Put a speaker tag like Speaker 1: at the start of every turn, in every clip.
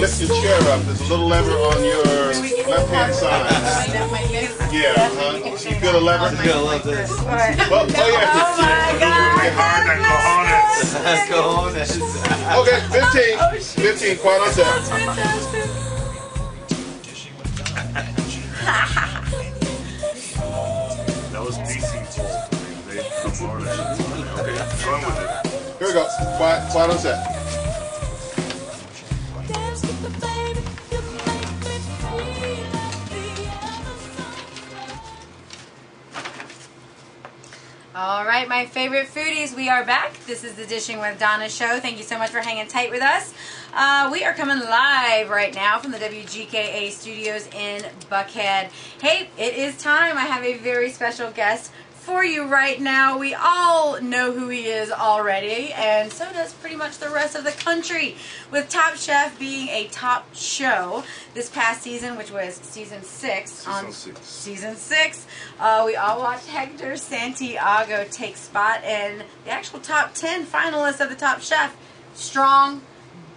Speaker 1: lift your chair up. There's a little lever on your left-hand side. Yeah, so you feel the lever?
Speaker 2: I love this.
Speaker 1: Oh, yeah.
Speaker 3: Oh my God.
Speaker 1: Okay, 15. 15, quiet on set.
Speaker 4: That was DC. Okay, run with it.
Speaker 1: Here we go. Quiet on set.
Speaker 3: All right, my favorite foodies, we are back. This is the Dishing with Donna show. Thank you so much for hanging tight with us. We are coming live right now from the WGKA studios in Buckhead. Hey, it is time. I have a very special guest for you right now. We all know who he is already, and so does pretty much the rest of the country, with Top Chef being a top show this past season, which was season 6. Season 6, we all watched Hector Santiago take spot in the actual top 10 finalists of the Top Chef. Strong,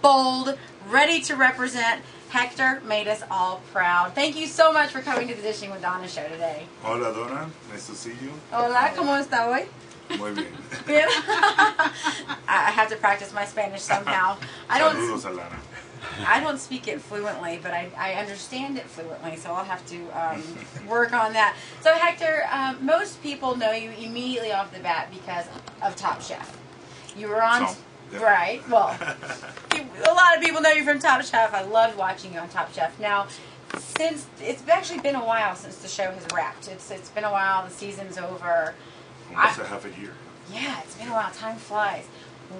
Speaker 3: bold, ready to represent. Hector made us all proud. Thank you so much for coming to the Dishing with Donna show today.
Speaker 4: Hola, Donna. Nice to see you.
Speaker 3: Hola, ¿cómo está hoy?
Speaker 4: Muy bien.
Speaker 3: Bien. I have to practice my Spanish somehow. I don't speak it fluently, but I understand it fluently, so I'll have to work on that. So Hector, most people know you immediately off the bat because of Top Chef. You were on...
Speaker 4: Yeah.
Speaker 3: Right. Well, a lot of people know you from Top Chef. I loved watching you on Top Chef. Now, since it's actually been a while since the show has wrapped. It's been a while. The season's over.
Speaker 4: Almost a half a year.
Speaker 3: Yeah, it's been a while. Time flies.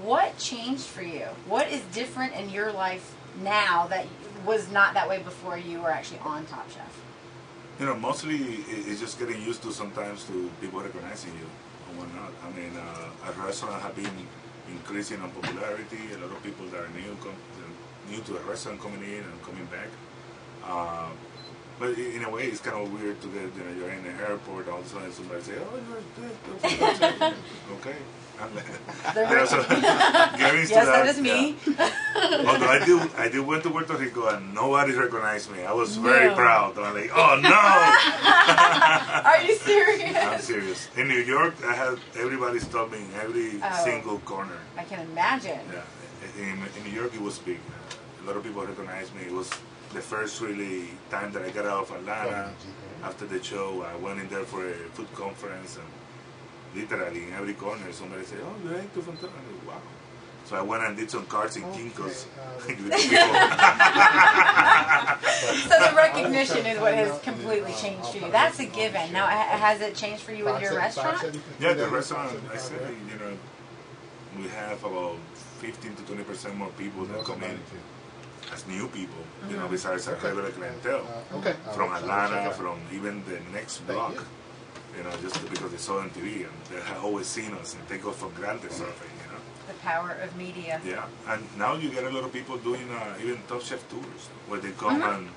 Speaker 3: What changed for you? What is different in your life now that was not that way before you were actually on Top Chef?
Speaker 4: You know, mostly it's just getting used to sometimes to people recognizing you or whatnot. I mean, a restaurant have been increasing in popularity. A lot of people that are new to the restaurant coming in and coming back. But in a way, it's kind of weird to get, you're in the airport, all of a sudden somebody say, "Oh, you're dead." Okay. So,
Speaker 3: yes, that is me.
Speaker 4: Yeah. Although I did went to Puerto Rico and nobody recognized me. I was very proud. I'm like, oh no!
Speaker 3: Are you serious?
Speaker 4: I'm serious. In New York, I had everybody stop me in every single corner.
Speaker 3: I can imagine.
Speaker 4: Yeah. In New York, it was big. A lot of people recognized me. It was the first really time that I got out of Atlanta. After the show, I went in there for a food conference, and literally in every corner somebody said, "Oh, you're Hector from Top." Wow. So I went and did some cards in Kinko's.
Speaker 3: So the recognition is what has completely changed for you. That's a given. Now, has it changed for you with your restaurant?
Speaker 4: Yeah, the restaurant, I said, we have about 15 to 20% more people that come in as new people, besides our regular clientele. From Atlanta, from even the next block. Just because they saw on TV and they have always seen us and take us for granted sort of thing,
Speaker 3: The power of media.
Speaker 4: Yeah, and now you get a lot of people doing even Top Chef tours where they come and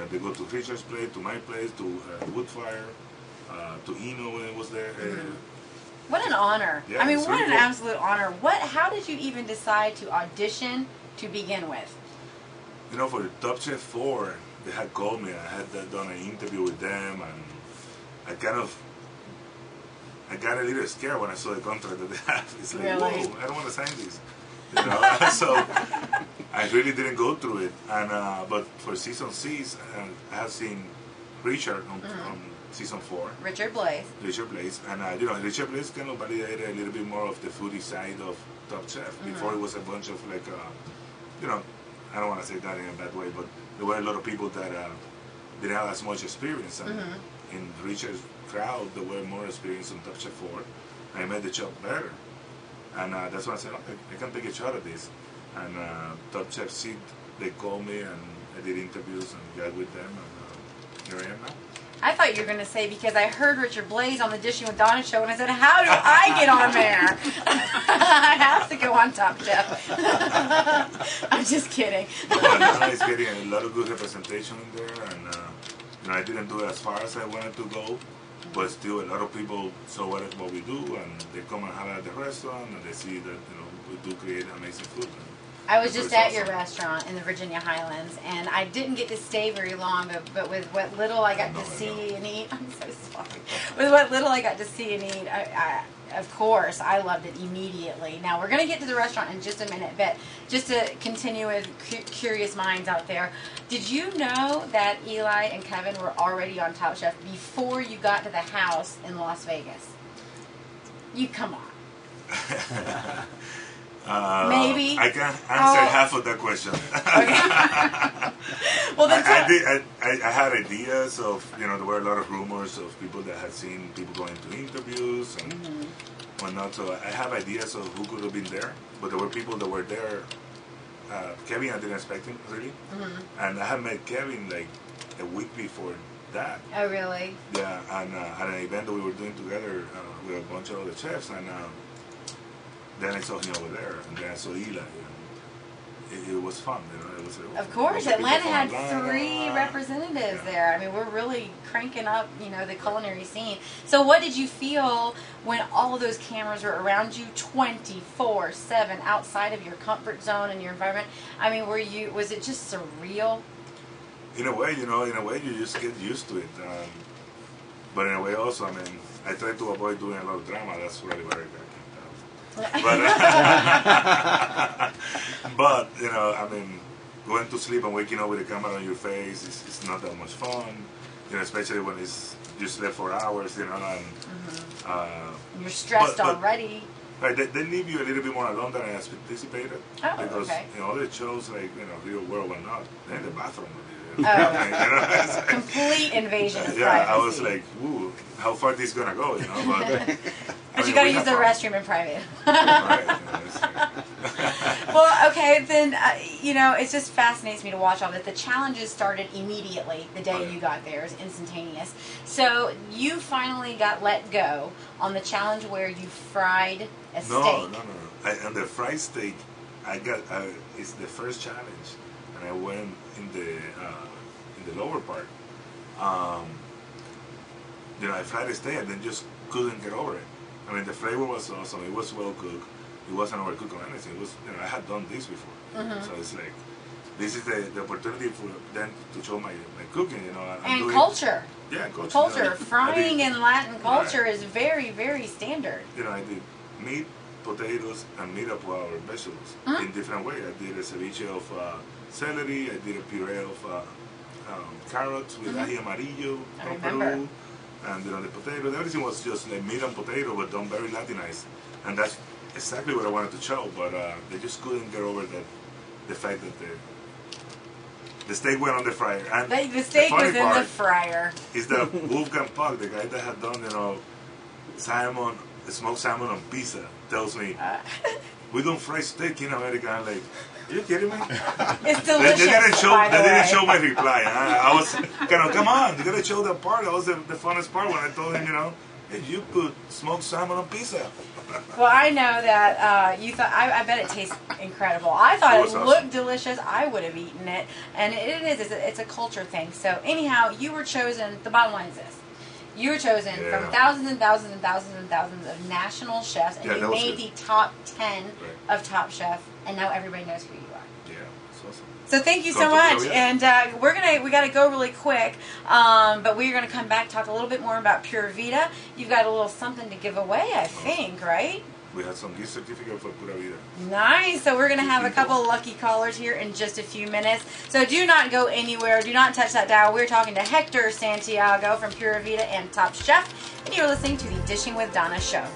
Speaker 4: they go to Richard's place, to my place, to Woodfire, to Eno when it was there.
Speaker 3: What an honor.
Speaker 4: Yeah,
Speaker 3: I mean, what
Speaker 4: really
Speaker 3: an
Speaker 4: cool.
Speaker 3: absolute honor. How did you even decide to audition to begin with?
Speaker 4: For the Top Chef 4, they had called me. I had done an interview with them, and I got a little scared when I saw the contract that they have. It's like,
Speaker 3: really?
Speaker 4: Whoa, I don't want to sign this. So I really didn't go through it. And but for season 6, I have seen Richard on season 4.
Speaker 3: Richard Blaze.
Speaker 4: And Richard Blaze kind of validated a little bit more of the foodie side of Top Chef. Before it was a bunch of I don't want to say that in a bad way, but there were a lot of people that didn't have as much experience. And in Richard's crowd, there were more experience on Top Chef 4. I made the job better. And that's when I said, I can take a shot at this. And Top Chef Seed, they called me and I did interviews and got with them. And here I am now.
Speaker 3: I thought you were going to say, because I heard Richard Blaze on the Dishing with Donna show, and I said, how do I get on there? I have to go on Top Chef. I'm just kidding.
Speaker 4: Now it's getting a lot of good representation in there, and I didn't do it as far as I wanted to go, but still a lot of people saw what we do, and they come and have at the restaurant, and they see that we do create amazing food.
Speaker 3: I was just at
Speaker 4: awesome.
Speaker 3: your restaurant in the Virginia Highlands, and I didn't get to stay very long, but with what little I got to see and eat, I'm so sorry. With what little I got to see and eat, of course, I loved it immediately. Now, we're going to get to the restaurant in just a minute, but just to continue with curious minds out there, did you know that Eli and Kevin were already on Top Chef before you got to the house in Las Vegas? You come on. Maybe
Speaker 4: I can answer half of that question.
Speaker 3: Well, then
Speaker 4: I had ideas of, you know, there were a lot of rumors of people that had seen people going to interviews and whatnot. So I have ideas of who could have been there, but there were people that were there. Kevin, I didn't expect him really, and I had met Kevin like a week before that.
Speaker 3: Oh, really?
Speaker 4: Yeah, and at an event that we were doing together with a bunch of other chefs, and then I saw him over there, and then I saw Eli. It was fun, you know. It was,
Speaker 3: of course, Atlanta had 3 representatives there. I mean, we're really cranking up, you know, the culinary scene. So, what did you feel when all of those cameras were around you 24/7, outside of your comfort zone and your environment? I mean, was it just surreal?
Speaker 4: In a way, you know, you just get used to it. But in a way, also, I mean, I try to avoid doing a lot of drama. That's really where I got kicked out. But you know, I mean, going to sleep and waking up with a camera on your face is not that much fun. You know, especially when you slept for hours. You know, and
Speaker 3: you're stressed already.
Speaker 4: Right, they leave you a little bit more alone than I anticipated.
Speaker 3: Oh,
Speaker 4: because
Speaker 3: okay.
Speaker 4: you know, other shows like, you know, Real World and not, they're in the bathroom.
Speaker 3: Oh. You know, complete invasion of privacy.
Speaker 4: I was like, ooh, how far this gonna go, you know?
Speaker 3: But you gotta use the restroom in private.
Speaker 4: Right.
Speaker 3: Well, okay, then, you know, it just fascinates me to watch all that. The challenges started immediately the day you got there. It was instantaneous. So you finally got let go on the challenge where you fried a steak.
Speaker 4: No. On the fried steak, it's the first challenge, and I went in the lower part. You know, I fried the steak and then just couldn't get over it. I mean, the flavor was awesome. It was well cooked. It wasn't overcooked or anything. It was, you know, I had done this before, so it's like this is the opportunity for them to show my cooking. You know,
Speaker 3: and culture.
Speaker 4: Yeah, culture.
Speaker 3: Culture.
Speaker 4: You know,
Speaker 3: Frying in Latin culture is very, very standard.
Speaker 4: You know, I did meat, potatoes, and meat-up-our vegetables in different ways. I did a ceviche of celery. I did a puree of carrots with ají amarillo from Peru. And you know, the potatoes, everything was just like meat and potato, but done very Latinized. And that's exactly what I wanted to show, but they just couldn't get over the fact that the steak went on the fryer. And
Speaker 3: the steak was in the fryer.
Speaker 4: Is that Wolfgang Puck, the guy that had done, you know, smoked salmon on pizza, tells me, we don't fry steak in America. I'm like, are you kidding me?
Speaker 3: It's delicious.
Speaker 4: They didn't show my reply. I was kind of, come on, you gotta show that part. That was the funnest part when I told him, you know, hey, you put smoked salmon on pizza.
Speaker 3: Well, I know that you thought. I bet it tastes incredible. I thought it looked delicious. I would have eaten it, and it is. It's a culture thing. So anyhow, you were chosen. The bottom line is this: you were chosen from thousands and thousands and thousands and thousands of national chefs, and you made the top 10 of Top Chef, and now everybody knows who you are.
Speaker 4: Yeah, it's awesome.
Speaker 3: So thank you so much, and we got to go really quick, but we're gonna come back, talk a little bit more about Pura Vida. You've got a little something to give away, I think, right?
Speaker 4: We had some gift certificate for Pura Vida.
Speaker 3: Nice. So we're going to have a couple lucky callers here in just a few minutes. So do not go anywhere. Do not touch that dial. We're talking to Hector Santiago from Pura Vida and Top Chef, and you're listening to the Dishing with Donna show.